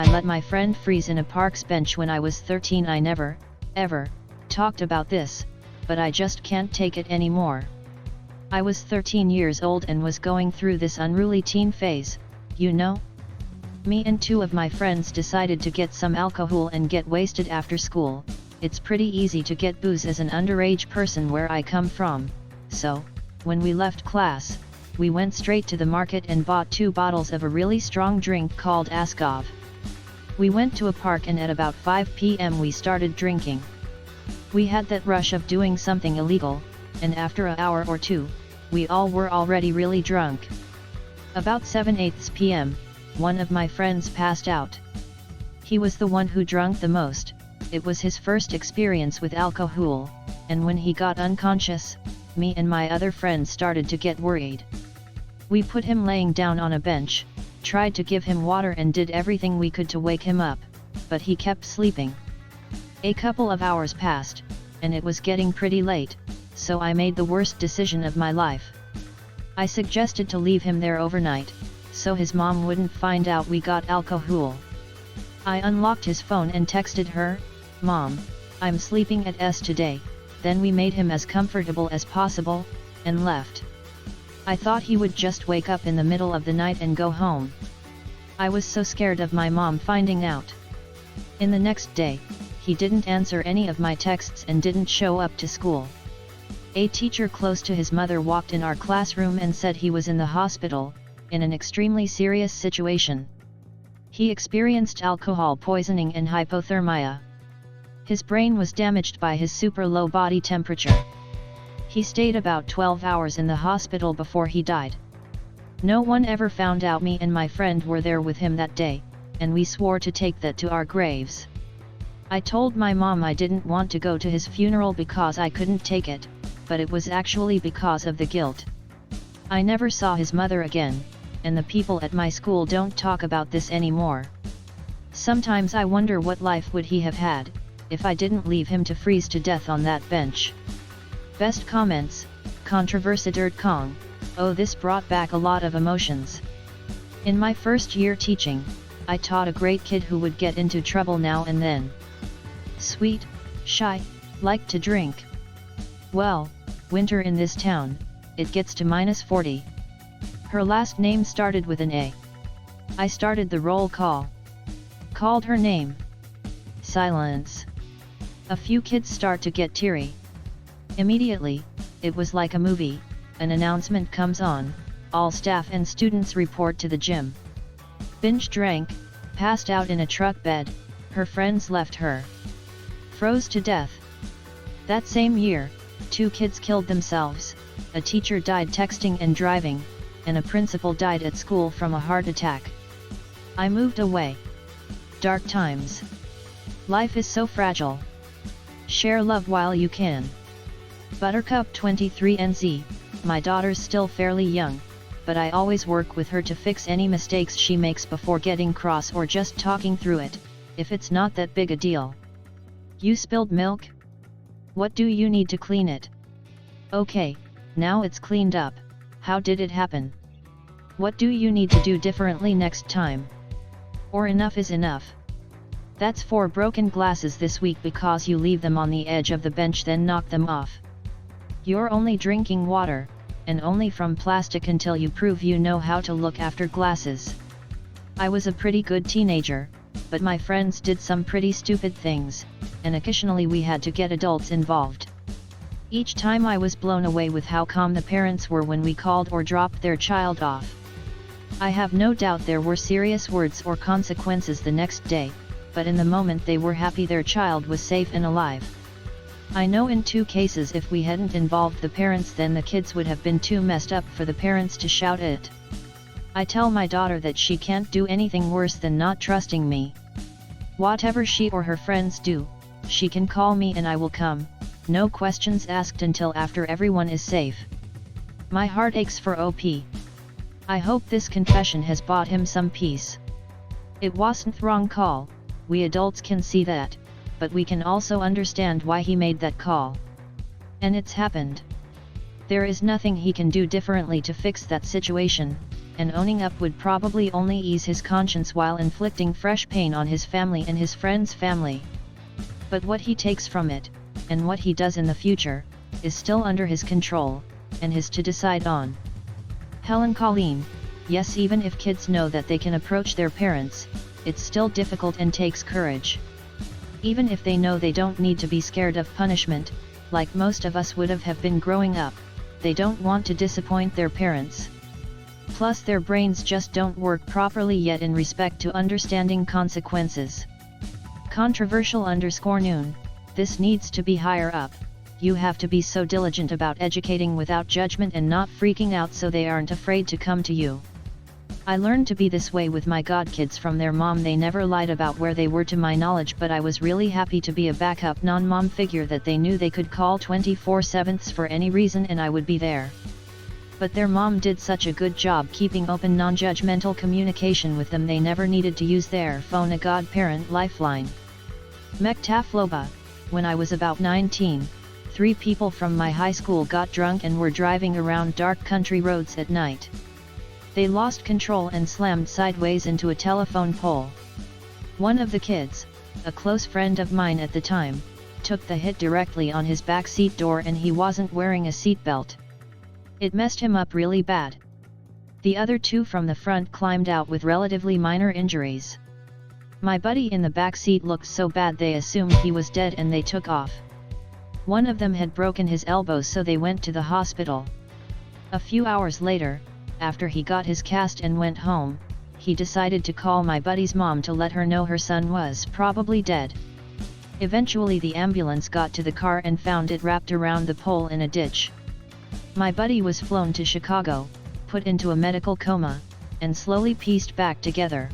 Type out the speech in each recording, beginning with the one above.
I let my friend freeze in a park's bench when I was 13. I never, ever, talked about this, but I just can't take it anymore. I was 13 years old and was going through this unruly teen phase, you know? Me and two of my friends decided to get some alcohol and get wasted after school. It's pretty easy to get booze as an underage person where I come from, so, when we left class, we went straight to the market and bought 2 bottles of a really strong drink called Askov. We went to a park and at about 5 p.m. we started drinking. We had that rush of doing something illegal, and after an hour or two, we all were already really drunk. About 7:08 p.m., one of my friends passed out. He was the one who drank the most. It was his first experience with alcohol, and when he got unconscious, me and my other friends started to get worried. We put him laying down on a bench, tried to give him water and did everything we could to wake him up, but he kept sleeping. A couple of hours passed, and it was getting pretty late, so I made the worst decision of my life. I suggested to leave him there overnight, so his mom wouldn't find out we got alcohol. I unlocked his phone and texted her, "Mom, I'm sleeping at S today." Then we made him as comfortable as possible, and left. I thought he would just wake up in the middle of the night and go home. I was so scared of my mom finding out. In the next day, he didn't answer any of my texts and didn't show up to school. A teacher close to his mother walked in our classroom and said he was in the hospital, in an extremely serious situation. He experienced alcohol poisoning and hypothermia. His brain was damaged by his super low body temperature. He stayed about 12 hours in the hospital before he died. No one ever found out me and my friend were there with him that day, and we swore to take that to our graves. I told my mom I didn't want to go to his funeral because I couldn't take it, but it was actually because of the guilt. I never saw his mother again, and the people at my school don't talk about this anymore. Sometimes I wonder what life would he have had, if I didn't leave him to freeze to death on that bench. Best comments, Controversy Dirt Kong. Oh, this brought back a lot of emotions. In my first year teaching, I taught a great kid who would get into trouble now and then. Sweet, shy, liked to drink. Well, winter in this town, it gets to -40. Her last name started with an A. I started the roll call. Called her name. Silence. A few kids start to get teary. Immediately, it was like a movie, an announcement comes on, all staff and students report to the gym. Binge drank, passed out in a truck bed, her friends left her. Froze to death. That same year, 2 kids killed themselves, a teacher died texting and driving, and a principal died at school from a heart attack. I moved away. Dark times. Life is so fragile. Share love while you can. Buttercup 23NZ, my daughter's still fairly young, but I always work with her to fix any mistakes she makes before getting cross or just talking through it, if it's not that big a deal. You spilled milk? What do you need to clean it? Okay, now it's cleaned up. How did it happen? What do you need to do differently next time? Or enough is enough. That's 4 broken glasses this week because you leave them on the edge of the bench then knock them off. You're only drinking water, and only from plastic until you prove you know how to look after glasses. I was a pretty good teenager, but my friends did some pretty stupid things, and occasionally we had to get adults involved. Each time I was blown away with how calm the parents were when we called or dropped their child off. I have no doubt there were serious words or consequences the next day, but in the moment they were happy their child was safe and alive. I know in 2 cases if we hadn't involved the parents then the kids would have been too messed up for the parents to shout it. I tell my daughter that she can't do anything worse than not trusting me. Whatever she or her friends do, she can call me and I will come, no questions asked until after everyone is safe. My heart aches for OP. I hope this confession has bought him some peace. It wasn't wrong call, we adults can see that, but we can also understand why he made that call. And it's happened. There is nothing he can do differently to fix that situation, and owning up would probably only ease his conscience while inflicting fresh pain on his family and his friend's family. But what he takes from it, and what he does in the future, is still under his control, and his to decide on. Helen Colleen: yes, even if kids know that they can approach their parents, it's still difficult and takes courage. Even if they know they don't need to be scared of punishment, like most of us would have been growing up, they don't want to disappoint their parents. Plus their brains just don't work properly yet in respect to understanding consequences. Controversial_noon: this needs to be higher up. You have to be so diligent about educating without judgment and not freaking out so they aren't afraid to come to you. I learned to be this way with my godkids from their mom. They never lied about where they were to my knowledge, but I was really happy to be a backup non-mom figure that they knew they could call 24/7 for any reason and I would be there. But their mom did such a good job keeping open non-judgmental communication with them, they never needed to use their phone, a godparent lifeline. Mektafloba: when I was about 19, 3 people from my high school got drunk and were driving around dark country roads at night. They lost control and slammed sideways into a telephone pole. One of the kids, a close friend of mine at the time, took the hit directly on his back seat door and he wasn't wearing a seatbelt. It messed him up really bad. The other 2 from the front climbed out with relatively minor injuries. My buddy in the back seat looked so bad they assumed he was dead and they took off. One of them had broken his elbows, so they went to the hospital. A few hours later, after he got his cast and went home, he decided to call my buddy's mom to let her know her son was probably dead. Eventually the ambulance got to the car and found it wrapped around the pole in a ditch. My buddy was flown to Chicago, put into a medical coma, and slowly pieced back together.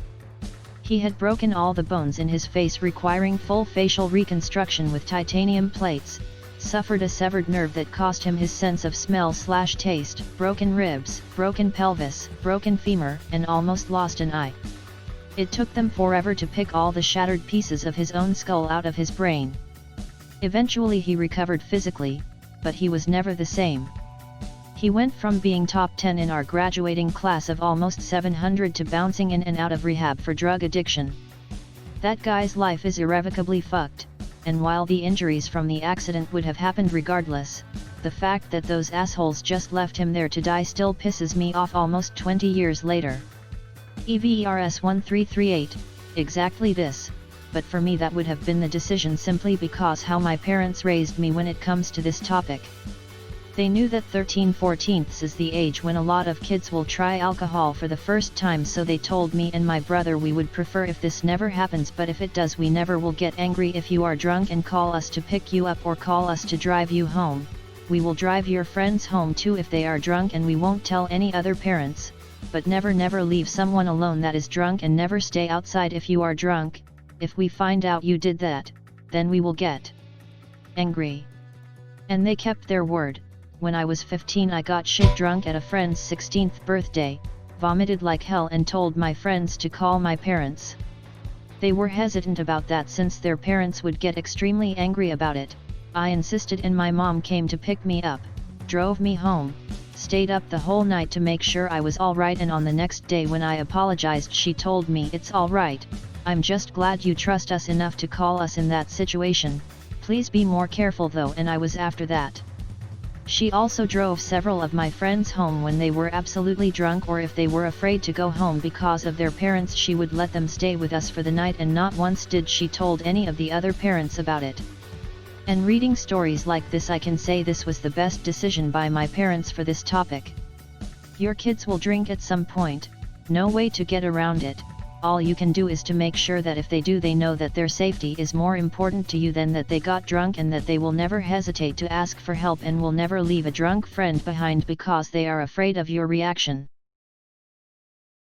He had broken all the bones in his face, requiring full facial reconstruction with titanium plates, suffered a severed nerve that cost him his sense of smell/taste, broken ribs, broken pelvis, broken femur, and almost lost an eye. It took them forever to pick all the shattered pieces of his own skull out of his brain. Eventually he recovered physically, but he was never the same. He went from being top 10 in our graduating class of almost 700 to bouncing in and out of rehab for drug addiction. That guy's life is irrevocably fucked. And while the injuries from the accident would have happened regardless, the fact that those assholes just left him there to die still pisses me off almost 20 years later. EVERS 1338, exactly this, but for me that would have been the decision simply because how my parents raised me when it comes to this topic. They knew that 13/14 is the age when a lot of kids will try alcohol for the first time, so they told me and my brother we would prefer if this never happens, but if it does we never will get angry if you are drunk and call us to pick you up or call us to drive you home. We will drive your friends home too if they are drunk, and we won't tell any other parents, but never leave someone alone that is drunk, and never stay outside if you are drunk. If we find out you did that, then we will get angry. And they kept their word. When I was 15 I got shit drunk at a friend's 16th birthday, vomited like hell and told my friends to call my parents. They were hesitant about that since their parents would get extremely angry about it. I insisted and my mom came to pick me up, drove me home, stayed up the whole night to make sure I was alright, and on the next day when I apologized she told me, "It's alright, I'm just glad you trust us enough to call us in that situation, please be more careful though," and I was after that. She also drove several of my friends home when they were absolutely drunk, or if they were afraid to go home because of their parents she would let them stay with us for the night, and not once did she told any of the other parents about it. And reading stories like this I can say this was the best decision by my parents for this topic. Your kids will drink at some point, no way to get around it. All you can do is to make sure that if they do they know that their safety is more important to you than that they got drunk, and that they will never hesitate to ask for help and will never leave a drunk friend behind because they are afraid of your reaction.